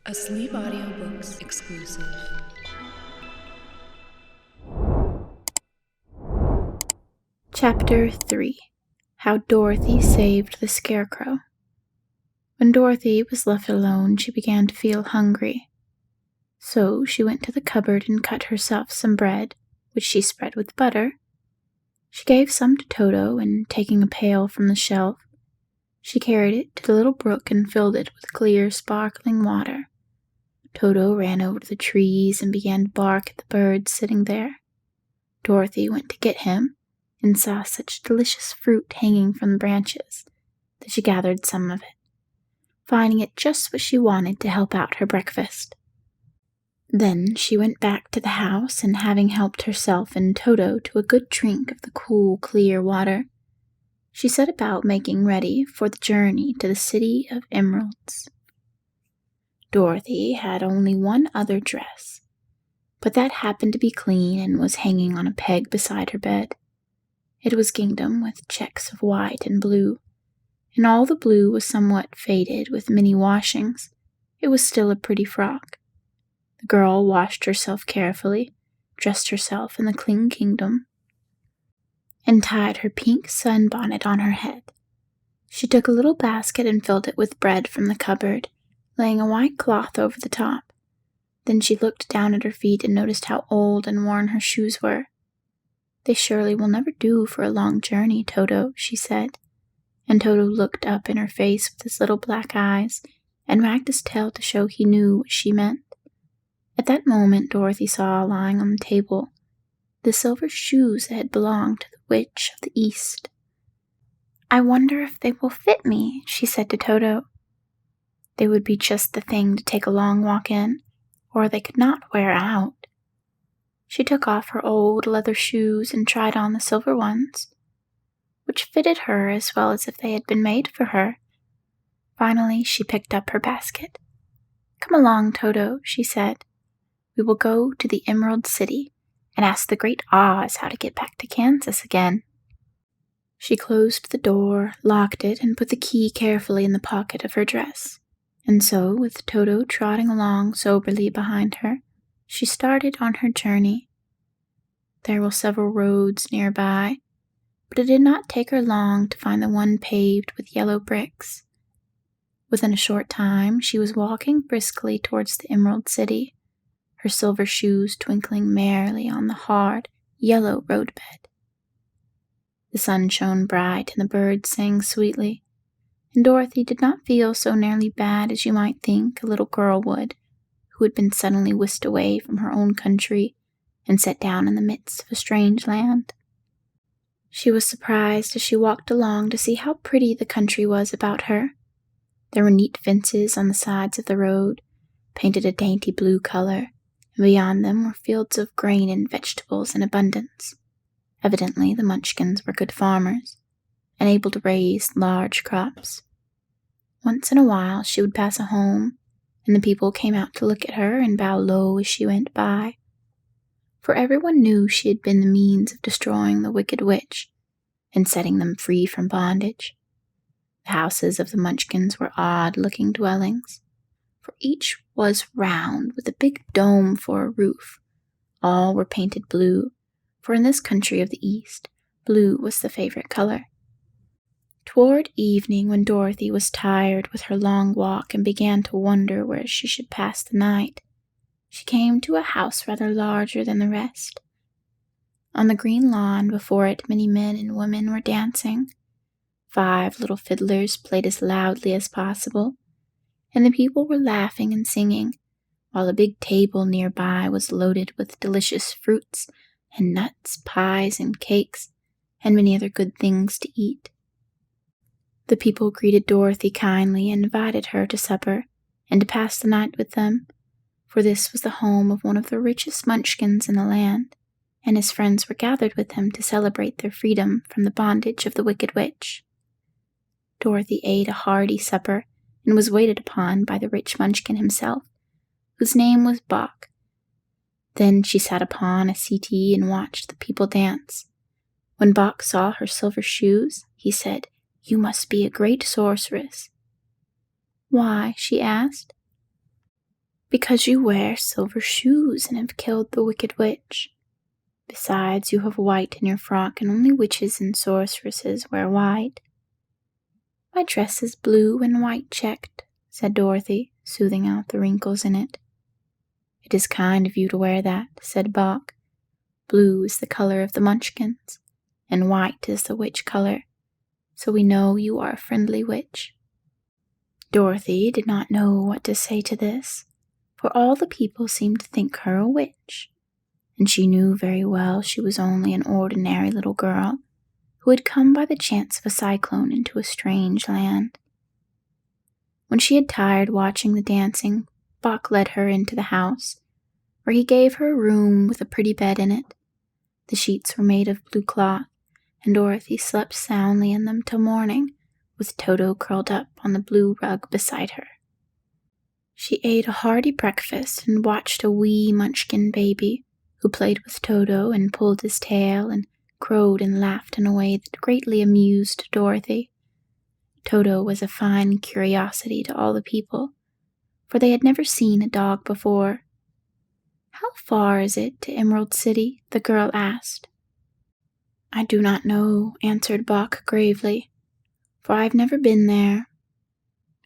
A Sleep Audiobooks exclusive. Chapter 3. How Dorothy Saved the Scarecrow. When Dorothy was left alone, she began to feel hungry. So she went to the cupboard and cut herself some bread, which she spread with butter. She gave some to Toto, and taking a pail from the shelf, she carried it to the little brook and filled it with clear, sparkling water. Toto ran over to the trees and began to bark at the birds sitting there. Dorothy went to get him, and saw such delicious fruit hanging from the branches that she gathered some of it, finding it just what she wanted to help out her breakfast. Then she went back to the house, and having helped herself and Toto to a good drink of the cool, clear water, she set about making ready for the journey to the City of Emeralds. Dorothy had only one other dress, but that happened to be clean and was hanging on a peg beside her bed. It was gingham with checks of white and blue, and all the blue was somewhat faded with many washings. It was still a pretty frock. The girl washed herself carefully, dressed herself in the clean gingham, and tied her pink sunbonnet on her head. She took a little basket and filled it with bread from the cupboard, laying a white cloth over the top. Then she looked down at her feet and noticed how old and worn her shoes were. "They surely will never do for a long journey, Toto," she said, and Toto looked up in her face with his little black eyes and wagged his tail to show he knew what she meant. At that moment Dorothy saw lying on the table the silver shoes that had belonged to the Witch of the East. "I wonder if they will fit me," she said to Toto. They would be just the thing to take a long walk in, or they could not wear out. She took off her old leather shoes and tried on the silver ones, which fitted her as well as if they had been made for her. Finally, she picked up her basket. "Come along, Toto," she said. "We will go to the Emerald City and ask the Great Oz how to get back to Kansas again." She closed the door, locked it, and put the key carefully in the pocket of her dress. And so, with Toto trotting along soberly behind her, she started on her journey. There were several roads nearby, but it did not take her long to find the one paved with yellow bricks. Within a short time, she was walking briskly towards the Emerald City, her silver shoes twinkling merrily on the hard, yellow roadbed. The sun shone bright and the birds sang sweetly, and Dorothy did not feel so nearly bad as you might think a little girl would, who had been suddenly whisked away from her own country and set down in the midst of a strange land. She was surprised as she walked along to see how pretty the country was about her. There were neat fences on the sides of the road, painted a dainty blue color, and beyond them were fields of grain and vegetables in abundance. Evidently the Munchkins were good farmers, and able to raise large crops. Once in a while she would pass a home, and the people came out to look at her and bow low as she went by. For everyone knew she had been the means of destroying the wicked witch and setting them free from bondage. The houses of the Munchkins were odd-looking dwellings, for each was round with a big dome for a roof. All were painted blue, for in this country of the East, blue was the favorite color. Toward evening, when Dorothy was tired with her long walk and began to wonder where she should pass the night, she came to a house rather larger than the rest. On the green lawn before it many men and women were dancing. 5 little fiddlers played as loudly as possible, and the people were laughing and singing, while a big table nearby was loaded with delicious fruits and nuts, pies and cakes, and many other good things to eat. The people greeted Dorothy kindly and invited her to supper and to pass the night with them, for this was the home of one of the richest Munchkins in the land, and his friends were gathered with him to celebrate their freedom from the bondage of the wicked witch. Dorothy ate a hearty supper and was waited upon by the rich Munchkin himself, whose name was Bach. Then she sat upon a settee and watched the people dance. When Bach saw her silver shoes, he said, "You must be a great sorceress." "Why?" she asked. Because you wear silver shoes and have killed the wicked witch. Besides, you have white in your frock, and only witches and sorceresses wear white. My dress is blue and white checked, said Dorothy, smoothing out the wrinkles in it. It is kind of you to wear that, said Bock. Blue is the color of the Munchkins, and white is the witch color, so we know you are a friendly witch. Dorothy did not know what to say to this, for all the people seemed to think her a witch, and she knew very well she was only an ordinary little girl who had come by the chance of a cyclone into a strange land. When she had tired watching the dancing, Bock led her into the house, where he gave her a room with a pretty bed in it. The sheets were made of blue cloth, and Dorothy slept soundly in them till morning, with Toto curled up on the blue rug beside her. She ate a hearty breakfast and watched a wee Munchkin baby, who played with Toto and pulled his tail and crowed and laughed in a way that greatly amused Dorothy. Toto was a fine curiosity to all the people, for they had never seen a dog before. "How far is it to Emerald City?" the girl asked. "I do not know," answered Bock gravely, "for I have never been there.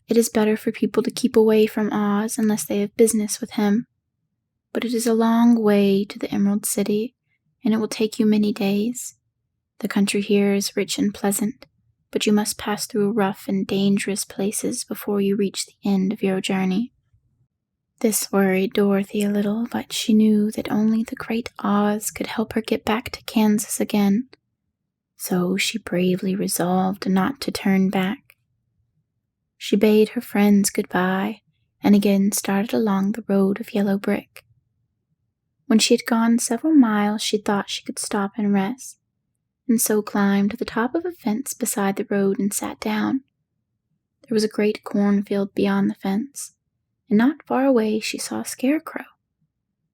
It is better for people to keep away from Oz unless they have business with him. But it is a long way to the Emerald City, and it will take you many days. The country here is rich and pleasant, but you must pass through rough and dangerous places before you reach the end of your journey." This worried Dorothy a little, but she knew that only the great Oz could help her get back to Kansas again, so she bravely resolved not to turn back. She bade her friends goodbye and again started along the road of yellow brick. When she had gone several miles, she thought she could stop and rest, and so climbed to the top of a fence beside the road and sat down. There was a great cornfield beyond the fence, and not far away she saw a scarecrow,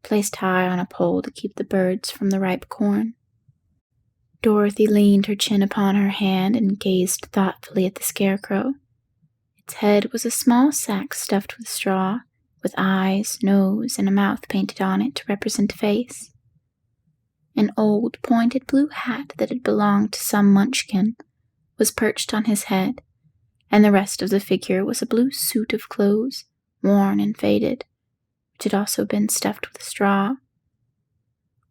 placed high on a pole to keep the birds from the ripe corn. Dorothy leaned her chin upon her hand and gazed thoughtfully at the scarecrow. Its head was a small sack stuffed with straw, with eyes, nose, and a mouth painted on it to represent a face. An old pointed blue hat that had belonged to some Munchkin was perched on his head, and the rest of the figure was a blue suit of clothes, worn and faded, which had also been stuffed with straw.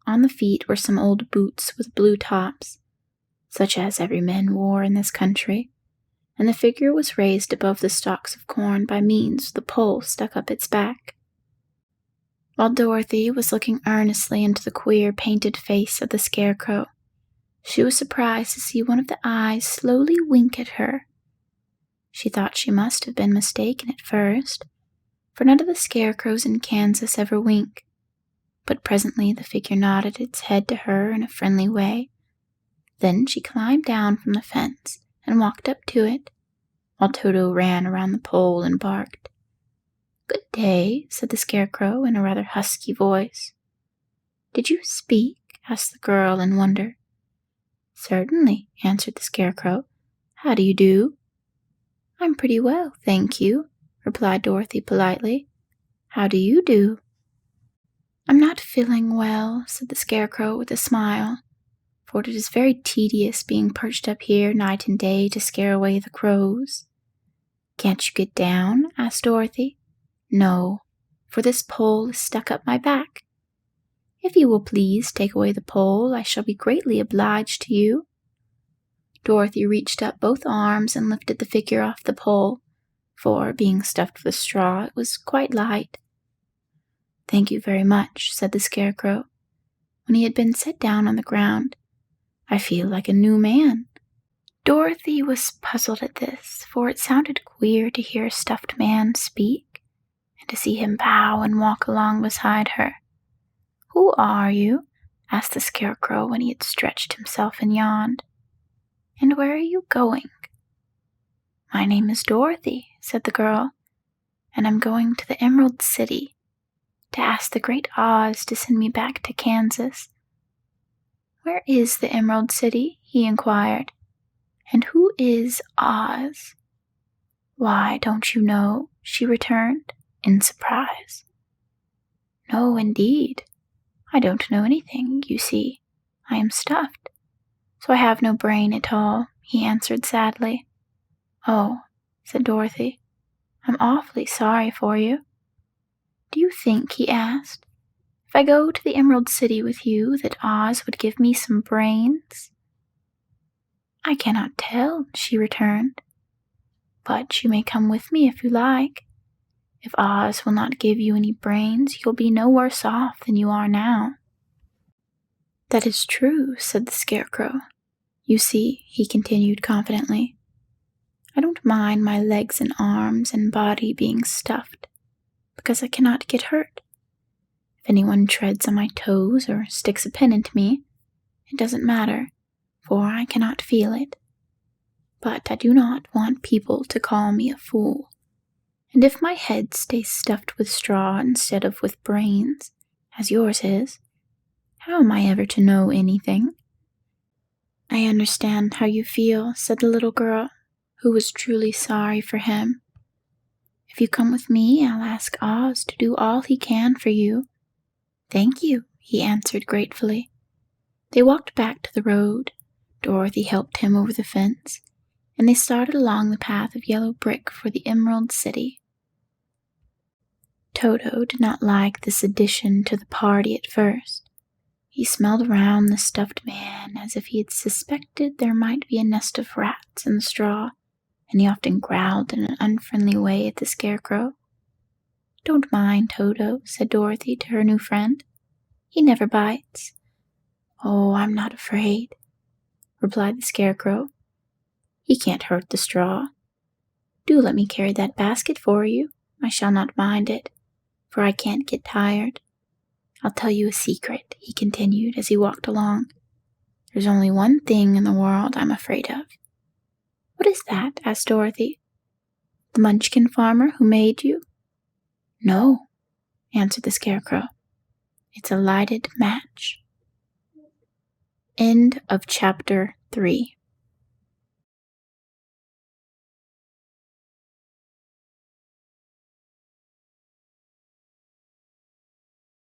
On the feet were some old boots with blue tops, such as every man wore in this country, and the figure was raised above the stalks of corn by means of the pole stuck up its back. While Dorothy was looking earnestly into the queer painted face of the scarecrow, she was surprised to see one of the eyes slowly wink at her. She thought she must have been mistaken at first, for none of the scarecrows in Kansas ever wink, but presently the figure nodded its head to her in a friendly way. Then she climbed down from the fence and walked up to it, while Toto ran around the pole and barked. "Good day," said the scarecrow in a rather husky voice. "Did you speak?" asked the girl in wonder. "Certainly," answered the scarecrow. "How do you do?" "I'm pretty well, thank you," replied Dorothy politely. "How do you do?" "I'm not feeling well," said the scarecrow with a smile, "for it is very tedious being perched up here night and day to scare away the crows." "Can't you get down?" asked Dorothy. "No, for this pole is stuck up my back. If you will please take away the pole, I shall be greatly obliged to you." Dorothy reached up both arms and lifted the figure off the pole, for, being stuffed with straw, it was quite light. "Thank you very much," said the scarecrow, when he had been set down on the ground. "I feel like a new man." Dorothy was puzzled at this, for it sounded queer to hear a stuffed man speak, and to see him bow and walk along beside her. "Who are you?" asked the scarecrow when he had stretched himself and yawned. "And where are you going?" "My name is Dorothy," said the girl, "and I'm going to the Emerald City, to ask the great Oz to send me back to Kansas." "Where is the Emerald City?" he inquired. "And who is Oz?" "Why, don't you know?" she returned, in surprise. No, indeed. I don't know anything, you see. I am stuffed, so I have no brain at all, he answered sadly. Oh, said Dorothy, I'm awfully sorry for you. Do you think, he asked, if I go to the Emerald City with you that Oz would give me some brains? I cannot tell, she returned. But you may come with me if you like. If Oz will not give you any brains, you'll be no worse off than you are now. That is true, said the Scarecrow. You see, he continued confidently, I don't mind my legs and arms and body being stuffed, because I cannot get hurt. If anyone treads on my toes or sticks a pin into me, it doesn't matter, for I cannot feel it. But I do not want people to call me a fool. And if my head stays stuffed with straw instead of with brains, as yours is, how am I ever to know anything? I understand how you feel, said the little girl, who was truly sorry for him. If you come with me, I'll ask Oz to do all he can for you. Thank you, he answered gratefully. They walked back to the road. Dorothy helped him over the fence, and they started along the path of yellow brick for the Emerald City. Toto did not like this addition to the party at first. He smelled around the stuffed man as if he had suspected there might be a nest of rats in the straw, and he often growled in an unfriendly way at the Scarecrow. Don't mind Toto, said Dorothy to her new friend. He never bites. Oh, I'm not afraid, replied the Scarecrow. He can't hurt the straw. Do let me carry that basket for you. I shall not mind it, for I can't get tired. I'll tell you a secret, he continued as he walked along. There's only one thing in the world I'm afraid of. What is that? Asked Dorothy. The Munchkin farmer who made you? No, answered the Scarecrow. It's a lighted match. End of chapter 3.